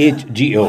HGO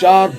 4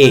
A,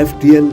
FTL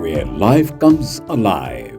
where life comes alive।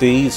23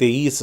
23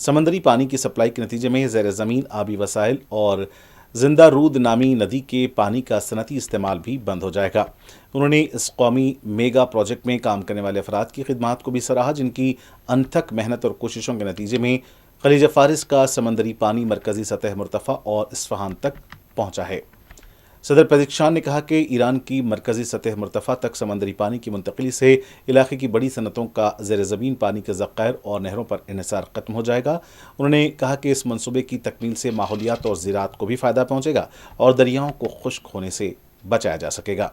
سمندری پانی کی سپلائی کے نتیجے میں زیر زمین آبی وسائل اور زندہ رود نامی ندی کے پانی کا صنعتی استعمال بھی بند ہو جائے گا۔ انہوں نے اس قومی میگا پروجیکٹ میں کام کرنے والے افراد کی خدمات کو بھی سراہا، جن کی انتھک محنت اور کوششوں کے نتیجے میں خلیج فارس کا سمندری پانی مرکزی سطح مرتفع اور اصفہان تک پہنچا ہے۔ صدر پزشکیان نے کہا کہ ایران کی مرکزی سطح مرتفع تک سمندری پانی کی منتقلی سے علاقے کی بڑی صنعتوں کا زیر زمین پانی کے ذخائر اور نہروں پر انحصار ختم ہو جائے گا۔ انہوں نے کہا کہ اس منصوبے کی تکمیل سے ماحولیات اور زراعت کو بھی فائدہ پہنچے گا اور دریاؤں کو خشک ہونے سے بچایا جا سکے گا۔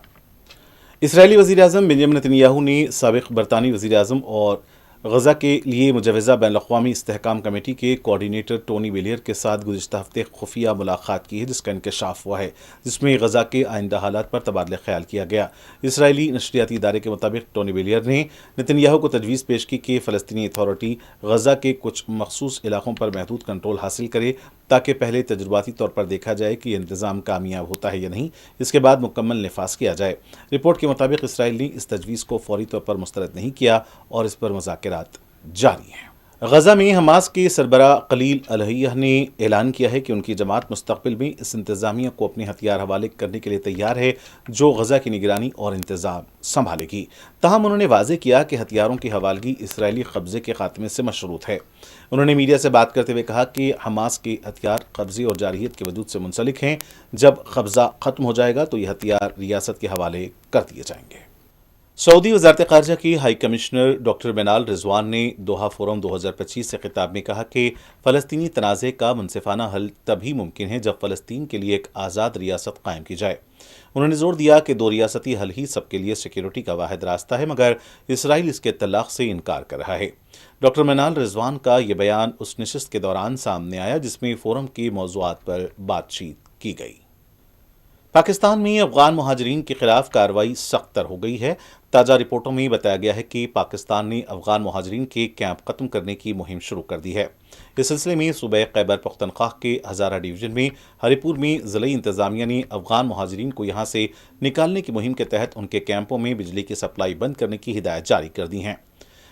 اسرائیلی وزیراعظم بنیامین نتن یاہو نے سابق برطانوی وزیراعظم اور غزہ کے لیے مجوزہ بین الاقوامی استحکام کمیٹی کے کوآرڈینیٹر ٹونی بلیئر کے ساتھ گزشتہ ہفتے خفیہ ملاقات کی ہے، جس کا انکشاف ہوا ہے، جس میں غزہ کے آئندہ حالات پر تبادلہ خیال کیا گیا۔ اسرائیلی نشریاتی ادارے کے مطابق ٹونی بلیئر نے نتن یاہو کو تجویز پیش کی کہ فلسطینی اتھارٹی غزہ کے کچھ مخصوص علاقوں پر محدود کنٹرول حاصل کرے، تاکہ پہلے تجرباتی طور پر دیکھا جائے کہ یہ انتظام کامیاب ہوتا ہے یا نہیں، اس کے بعد مکمل نفاذ کیا جائے۔ رپورٹ کے مطابق اسرائیل نے اس تجویز کو فوری طور پر مسترد نہیں کیا اور اس پر مذاکرات جاری ہیں۔ غزہ میں حماس کے سربراہ خلیل الہیہ نے اعلان کیا ہے کہ ان کی جماعت مستقبل میں اس انتظامیہ کو اپنے ہتھیار حوالے کرنے کے لیے تیار ہے جو غزہ کی نگرانی اور انتظام سنبھالے گی۔ تاہم انہوں نے واضح کیا کہ ہتھیاروں کی حوالگی اسرائیلی قبضے کے خاتمے سے مشروط ہے۔ انہوں نے میڈیا سے بات کرتے ہوئے کہا کہ حماس کے ہتھیار قبضے اور جارحیت کے وجود سے منسلک ہیں۔ جب قبضہ ختم ہو جائے گا تو یہ ہتھیار ریاست کے حوالے کر دیے جائیں گے۔ سعودی وزارت خارجہ کی ہائی کمشنر ڈاکٹر منال رضوان نے دوحہ فورم 2025 سے خطاب میں کہا کہ فلسطینی تنازع کا منصفانہ حل تبھی ممکن ہے جب فلسطین کے لیے ایک آزاد ریاست قائم کی جائے۔ انہوں نے زور دیا کہ دو ریاستی حل ہی سب کے لیے سیکیورٹی کا واحد راستہ ہے، مگر اسرائیل اس کے اطلاق سے انکار کر رہا ہے۔ ڈاکٹر منال رضوان کا یہ بیان اس نشست کے دوران سامنے آیا جس میں فورم کے موضوعات پر بات چیت کی گئی۔ پاکستان میں افغان مہاجرین کے خلاف کارروائی سخت تر ہو گئی ہے۔ تازہ رپورٹوں میں بتایا گیا ہے کہ پاکستان نے افغان مہاجرین کے کیمپ ختم کرنے کی مہم شروع کر دی ہے۔ اس سلسلے میں صوبہ خیبر پختونخوا کے ہزارہ ڈویژن میں ہری پور میں ضلعی انتظامیہ نے افغان مہاجرین کو یہاں سے نکالنے کی مہم کے تحت ان کے کیمپوں میں بجلی کی سپلائی بند کرنے کی ہدایت جاری کر دی ہیں۔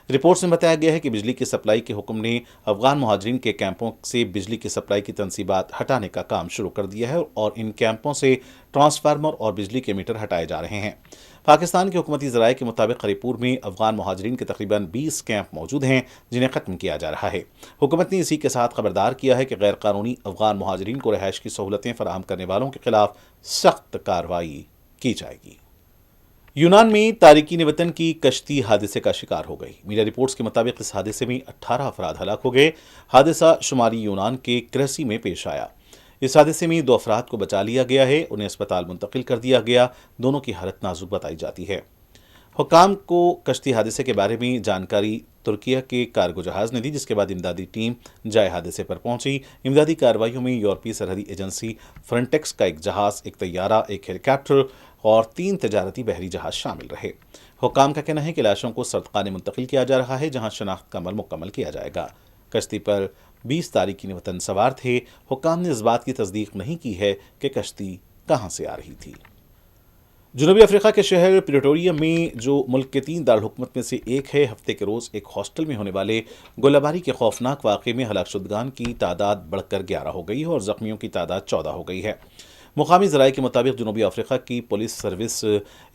رپورٹس میں بتایا گیا ہے کہ بجلی کی سپلائی کے حکم نے افغان مہاجرین کے کیمپوں سے بجلی کی سپلائی کی تنصیبات ہٹانے کا کام شروع کر دیا ہے اور ان کیمپوں سے ٹرانسفارمر اور بجلی کے میٹر ہٹائے جا رہے ہیں۔ پاکستان کے حکومتی ذرائع کے مطابق ہری پور میں افغان مہاجرین کے تقریباً 20 کیمپ موجود ہیں جنہیں ختم کیا جا رہا ہے۔ حکومت نے اسی کے ساتھ خبردار کیا ہے کہ غیر قانونی افغان مہاجرین کو رہائش کی سہولتیں فراہم کرنے والوں کے خلاف سخت کارروائی کی جائے گی۔ یونان میں تارکین وطن کی کشتی حادثے کا شکار ہو گئی۔ میڈیا رپورٹس کے مطابق اس حادثے میں 18 افراد ہلاک ہو گئے۔ حادثہ شمالی یونان کے کرسی میں پیش آیا۔ اس حادثے میں 2 افراد کو بچا لیا گیا ہے، انہیں اسپتال منتقل کر دیا گیا۔ دونوں کی حالت نازک بتائی جاتی ہے۔ حکام کو کشتی حادثے کے بارے میں جانکاری ترکیہ کے کارگو جہاز نے دی، جس کے بعد امدادی ٹیم جائے حادثے پر پہنچی۔ امدادی کارروائیوں میں یورپی سرحدی ایجنسی فرنٹیکس کا ایک جہاز، ایک طیارہ، ایک ہیلی کاپٹر اور 3 تجارتی بحری جہاز شامل رہے۔ حکام کا کہنا ہے کہ لاشوں کو سردخانے منتقل کیا جا رہا ہے، جہاں شناخت کا عمل مکمل کیا جائے گا۔ کشتی پر 20 تارکین وطن سوار تھے۔ حکام نے اس بات کی تصدیق نہیں کی ہے کہ کشتی کہاں سے آ رہی تھی۔ جنوبی افریقہ کے شہر پریٹوریا میں، جو ملک کے 3 دارالحکومت میں سے ایک ہے، ہفتے کے روز ایک ہاسٹل میں ہونے والے گولہ باری کے خوفناک واقعے میں ہلاک شدگان کی تعداد بڑھ کر 11 ہو گئی ہے اور زخمیوں کی تعداد 14 ہو گئی ہے۔ مقامی ذرائع کے مطابق جنوبی افریقہ کی پولیس سروس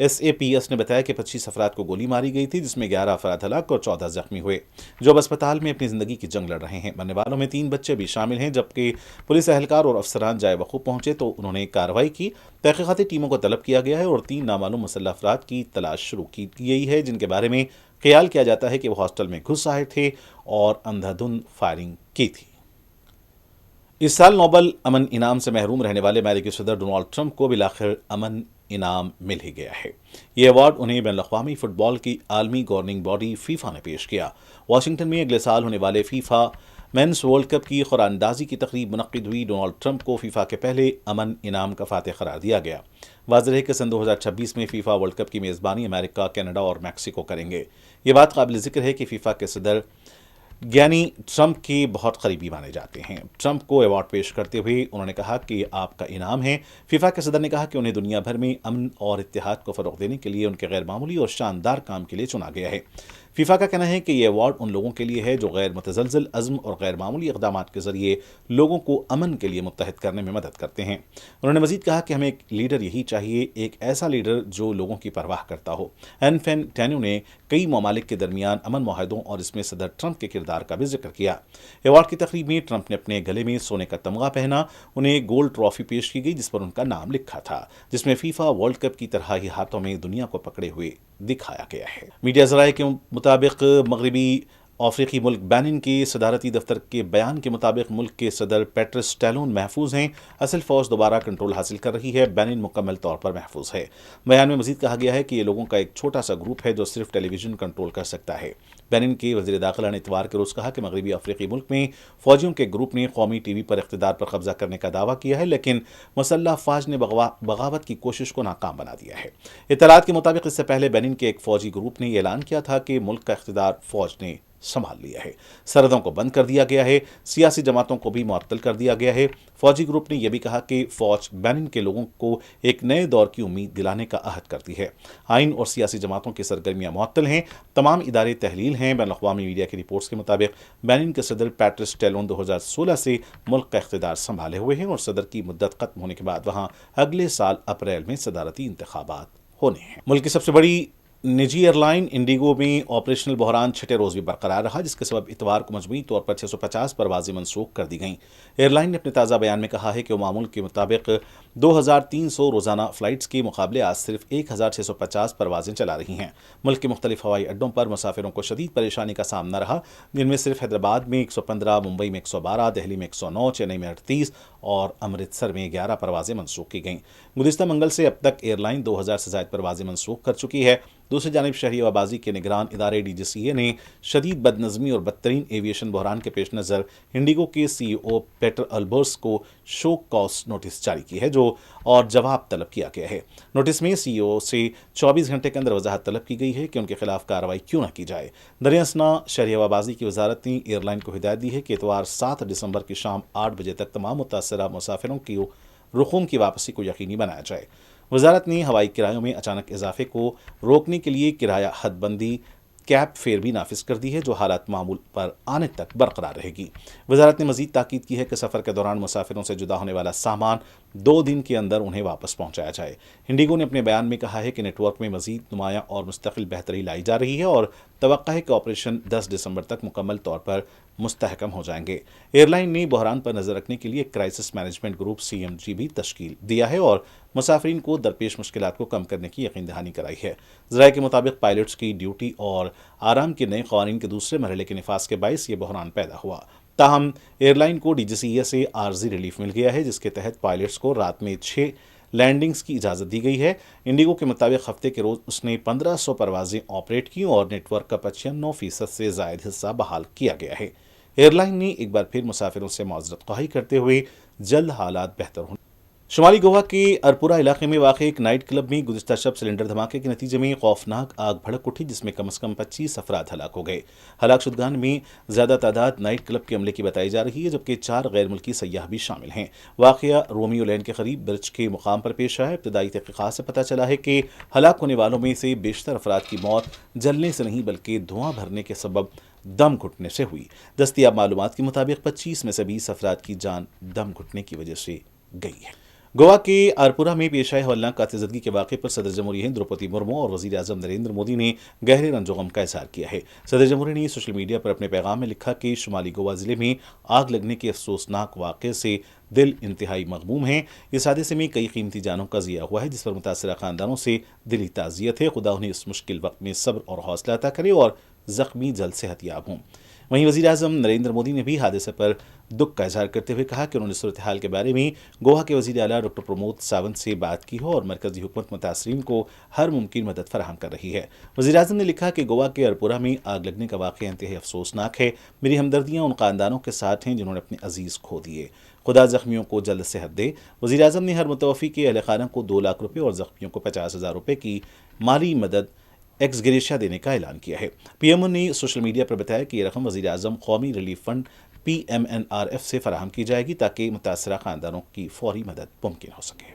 SAPS نے بتایا کہ 25 افراد کو گولی ماری گئی تھی، جس میں 11 افراد ہلاک اور 14 زخمی ہوئے، جو اب اسپتال میں اپنی زندگی کی جنگ لڑ رہے ہیں۔ مرنے والوں میں 3 بچے بھی شامل ہیں۔ جبکہ پولیس اہلکار اور افسران جائے وقوع پہنچے تو انہوں نے کارروائی کی۔ تحقیقاتی ٹیموں کو طلب کیا گیا ہے اور 3 نامعلوم مسلح افراد کی تلاش شروع کی گئی ہے، جن کے بارے میں خیال کیا جاتا ہے کہ وہ ہاسٹل میں گھس آئے تھے اور اندھا دھند فائرنگ کی تھی۔ اس سال نوبل امن انعام سے محروم رہنے والے امریکی صدر ڈونالڈ ٹرمپ کو بالآخر امن انعام مل ہی گیا ہے۔ یہ ایوارڈ انہیں بین الاقوامی فٹ بال کی عالمی گورننگ باڈی فیفا نے پیش کیا۔ واشنگٹن میں اگلے سال ہونے والے فیفا مینس ورلڈ کپ کی قراردادی کی تقریب منعقد ہوئی۔ ڈونالڈ ٹرمپ کو فیفا کے پہلے امن انعام کا فاتح قرار دیا گیا۔ واضح ہے کہ سن 2026 میں فیفا ورلڈ کپ کی میزبانی امریکہ، کینیڈا اور میکسیکو کریں گے۔ یہ بات قابل ذکر ہے کہ فیفا کے صدر گیانی ٹرمپ کے بہت قریبی مانے جاتے ہیں۔ ٹرمپ کو ایوارڈ پیش کرتے ہوئے انہوں نے کہا کہ یہ آپ کا انعام ہے۔ فیفا کے صدر نے کہا کہ انہیں دنیا بھر میں امن اور اتحاد کو فروغ دینے کے لیے ان کے غیر معمولی اور شاندار کام کے لیے چنا گیا ہے۔ فیفا کا کہنا ہے کہ یہ ایوارڈ ان لوگوں کے لیے ہے جو غیر متزلزل عزم اور غیر معمولی اقدامات کے ذریعے لوگوں کو امن کے لیے متحد کرنے میں مدد کرتے ہیں۔ انہوں نے مزید کہا کہ ہمیں ایک لیڈر یہی چاہیے، ایک ایسا لیڈر جو لوگوں کی پرواہ کرتا ہو۔ انفینٹینو نے کئی ممالک کے درمیان امن معاہدوں اور اس میں صدر ٹرمپ کے کردار کا بھی ذکر کیا۔ ایوارڈ کی تقریب میں ٹرمپ نے اپنے گلے میں سونے کا تمغہ پہنا، انہیں گولڈ ٹرافی پیش کی گئی جس پر ان کا نام لکھا تھا، جس میں فیفا ورلڈ کپ کی طرح ہی ہاتھوں میں دنیا کو پکڑے ہوئے دکھایا گیا ہے۔ میڈیا ذرائع کے مطابق مغربی افریقی ملک بینن کے صدارتی دفتر کے بیان کے مطابق ملک کے صدر پیٹرس ٹیلون محفوظ ہیں، اصل فوج دوبارہ کنٹرول حاصل کر رہی ہے، بینن مکمل طور پر محفوظ ہے۔ بیان میں مزید کہا گیا ہے کہ یہ لوگوں کا ایک چھوٹا سا گروپ ہے جو صرف ٹیلی ویژن کنٹرول کر سکتا ہے۔ بینن کے وزیر داخلہ نے اتوار کے روز کہا کہ مغربی افریقی ملک میں فوجیوں کے گروپ نے قومی ٹی وی پر اقتدار پر قبضہ کرنے کا دعویٰ کیا ہے، لیکن مسلح افواج نے بغاوت کی کوشش کو ناکام بنا دیا ہے۔ اطلاعات کے مطابق اس سے پہلے بینن کے ایک فوجی گروپ نے یہ اعلان کیا تھا کہ ملک کا اقتدار فوج نے سنبھال لیا ہے، سرحدوں کو بند کر دیا گیا ہے، سیاسی جماعتوں کو بھی معطل کر دیا گیا ہے۔ فوجی گروپ نے یہ بھی کہا کہ فوج بینن کے لوگوں کو ایک نئے دور کی امید دلانے کا عہد کرتی ہے۔ آئین اور سیاسی جماعتوں کی سرگرمیاں معطل ہیں، تمام ادارے تحلیل ہیں۔ بین الاقوامی میڈیا کی رپورٹس کے مطابق بینن کے صدر پیٹرس ٹیلون 2016 سے ملک کا اقتدار سنبھالے ہوئے ہیں اور صدر کی مدت ختم ہونے کے بعد وہاں اگلے سال اپریل میں صدارتی انتخابات ہونے ہیں۔ ملک کی سب سے بڑی نجی ایئر لائن انڈیگو میں آپریشنل بحران چھٹے روز بھی برقرار رہا، جس کے سبب اتوار کو مجموعی طور پر 650 پروازیں منسوخ کر دی گئیں۔ ایئر لائن نے اپنے تازہ بیان میں کہا ہے کہ وہ معمول کے مطابق 2300 روزانہ فلائٹس کے مقابلے آج صرف 1650 پروازیں چلا رہی ہیں۔ ملک کے مختلف ہوائی اڈوں پر مسافروں کو شدید پریشانی کا سامنا رہا، جن میں صرف حیدرآباد میں 115، ممبئی میں 112، دہلی میں 109، چنئی میں 38 اور امرتسر میں 11 پروازیں منسوخ کی گئیں۔ گزشتہ منگل سے اب تک ایئر لائن 2000 سے زائد پروازیں منسوخ کر چکی ہے۔ دوسری جانب شہری ہوابازی کے نگران ادارے ڈی جی سی اے نے شدید بدنظمی اور بدترین ایویشن بحران کے پیش نظر انڈیگو کے سی او پیٹر البرس کو شو کاز نوٹس جاری کی ہے اور جواب طلب کیا گیا ہے۔ نوٹس میں سی او سے 24 گھنٹے کے اندر وضاحت طلب کی گئی ہے کہ ان کے خلاف کارروائی کیوں نہ کی جائے۔ دریں اثنا شہری ہوابازی کی وزارت نے ایئر لائن کو ہدایت دی ہے کہ اتوار 7 دسمبر کی شام 8 بجے تک تمام متاثرہ مسافروں کی رقوم کی واپسی کو یقینی بنایا جائے۔ وزارت نے ہوائی کرایوں میں اچانک اضافے کو روکنے کے لیے کرایہ حد بندی کیپ فیئر بھی نافذ کر دی ہے، جو حالات معمول پر آنے تک برقرار رہے گی۔ وزارت نے مزید تاکید کی ہے کہ سفر کے دوران مسافروں سے جدا ہونے والا سامان 2 دن کے اندر انہیں واپس پہنچایا جائے۔ انڈیگو نے اپنے بیان میں کہا ہے کہ نیٹ ورک میں مزید نمایاں اور مستقل بہتری لائی جا رہی ہے اور توقع ہے کہ آپریشن 10 دسمبر تک مکمل طور پر مستحکم ہو جائیں گے۔ ایئر لائن نے بحران پر نظر رکھنے کے لیے کرائسس مینجمنٹ گروپ CMG بھی تشکیل دیا ہے اور مسافرین کو درپیش مشکلات کو کم کرنے کی یقین دہانی کرائی ہے۔ ذرائع کے مطابق پائلٹس کی ڈیوٹی اور آرام کے نئے قوانین کے دوسرے مرحلے کے نفاذ کے باعث یہ بحران پیدا ہوا۔ تاہم ایئر لائن کو ڈی جی سی اے سے عارضی ریلیف مل گیا ہے، جس کے تحت پائلٹس کو رات میں 6 لینڈنگز کی اجازت دی گئی ہے۔ انڈیگو کے مطابق ہفتے کے روز اس نے 1500 پروازیں آپریٹ کی اور نیٹ ورک کا 95% سے زائد حصہ بحال کیا گیا ہے۔ ایئر لائن نے ایک بار پھر مسافروں سے معذرت خواہی کرتے ہوئے جلد حالات بہتر ہونے۔ شمالی گوا کے ارپورہ علاقے میں واقع ایک نائٹ کلب میں گزشتہ شب سلنڈر دھماکے کے نتیجے میں خوفناک آگ بھڑک اٹھی، جس میں کم از کم 25 افراد ہلاک ہو گئے۔ ہلاک شدگان میں زیادہ تعداد نائٹ کلب کے عملے کی بتائی جا رہی ہے، جبکہ 4 غیر ملکی سیاح بھی شامل ہیں۔ واقعہ رومیو لین کے قریب برج کے مقام پر پیش آیا۔ ابتدائی تحقیقات سے پتہ چلا ہے کہ ہلاک ہونے والوں میں سے بیشتر افراد کی موت جلنے سے نہیں بلکہ دھواں بھرنے کے سبب دم گھٹنے سے ہوئی۔ دستیاب معلومات کے مطابق 25 میں سے 20 افراد کی جان دم گھٹنے کی وجہ سے گئی ہے۔ گوا کے ارپورہ میں پیش آئے ہولناک قاطع زدگی کے واقعے پر صدر جمہوریہ ہند دروپدی مرمو اور وزیر اعظم نریندر مودی نے گہرے رنج و غم کا اظہار کیا ہے۔ صدر جمہوریہ نے سوشل میڈیا پر اپنے پیغام میں لکھا کہ شمالی گوا ضلع میں آگ لگنے کے افسوسناک واقعے سے دل انتہائی مغموم ہے۔ اس حادثے میں کئی قیمتی جانوں کا ضیاع ہوا ہے، جس پر متاثرہ خاندانوں سے دلی تعزیت ہے۔ خدا انہیں اس مشکل وقت میں صبر اور حوصلہ عطا کرے اور زخمی جلد صحت یاب ہوں۔ وہیں وزیر اعظم نریندر مودی نے بھی حادثے پر دکھ کا اظہار کرتے ہوئے کہا کہ انہوں نے صورتحال کے بارے میں گوا کے وزیر اعلیٰ ڈاکٹر پرمود ساونت سے بات کی ہے اور مرکزی حکومت متاثرین کو ہر ممکن مدد فراہم کر رہی ہے۔ وزیر اعظم نے لکھا کہ گوا کے ارپورہ میں آگ لگنے کا واقعہ انتہائی افسوسناک ہے۔ میری ہمدردیاں ان خاندانوں کے ساتھ ہیں جنہوں نے اپنے عزیز کھو دیے۔ خدا زخمیوں کو جلد صحت دے۔ وزیر اعظم نے ہر متوفی کے اہل خانہ کو 2 لاکھ روپے اور زخمیوں کو 50,000 روپے کی مالی مدد ایکس گریشیا دینے کا اعلان کیا ہے۔ پی ایم او نے سوشل میڈیا پر بتایا کہ یہ رقم وزیر اعظم قومی ریلیف فنڈ PMNRF سے فراہم کی جائے گی تاکہ متاثرہ خاندانوں کی فوری مدد ممکن ہو سکے۔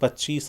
25